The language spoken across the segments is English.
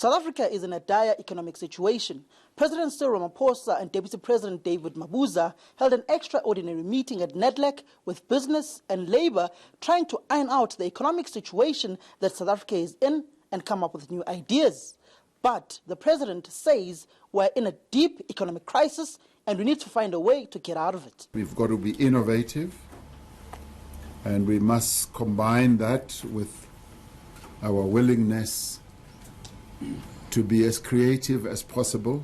South Africa is in a dire economic situation. President Cyril Ramaphosa and Deputy President David Mabuza held an extraordinary meeting at NEDLAC with business and labor, trying to iron out the economic situation that South Africa is in and come up with new ideas. But the president says we're in a deep economic crisis and we need to find a way to get out of it. We've got to be innovative, and we must combine that with our willingness to be as creative as possible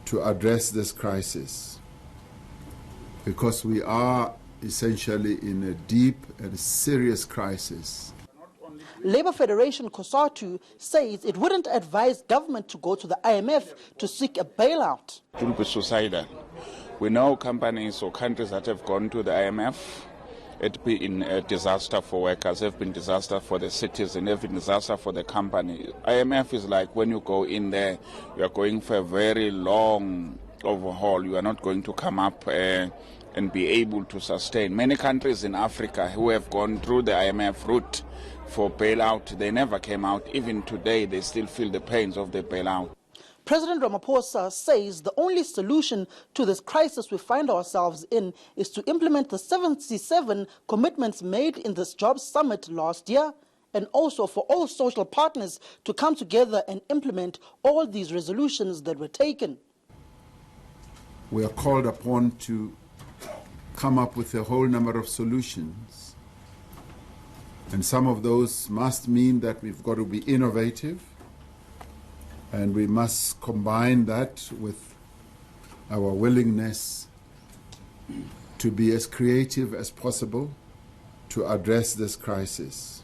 to address this crisis, because we are essentially in a deep and serious crisis. Labour Federation COSATU says it wouldn't advise government to go to the IMF to seek a bailout. It will be suicidal. We know companies or countries that have gone to the IMF. It's been a disaster for workers, have been disaster for the cities, and have been disaster for the company. IMF is like when you go in there, you are going for a very long overhaul. You are not going to come up and be able to sustain. Many countries in Africa who have gone through the IMF route for bailout, they never came out. Even today, they still feel the pains of the bailout. President Ramaphosa says the only solution to this crisis we find ourselves in is to implement the 77 commitments made in this jobs summit last year, and also for all social partners to come together and implement all these resolutions that were taken. We are called upon to come up with a whole number of solutions, and some of those must mean that we've got to be innovative, and we must combine that with our willingness to be as creative as possible to address this crisis.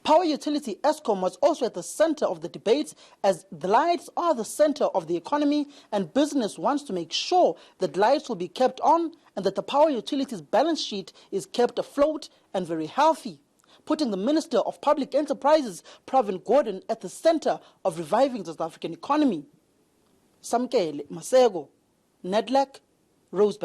Power utility Eskom was also at the center of the debate, as the lights are the center of the economy, and business wants to make sure that lights will be kept on and that the power utilities balance sheet is kept afloat and very healthy, putting the Minister of Public Enterprises, Pravin Gordhan, at the center of reviving the South African economy. Samkele Masego, NEDLAC, Rosebank.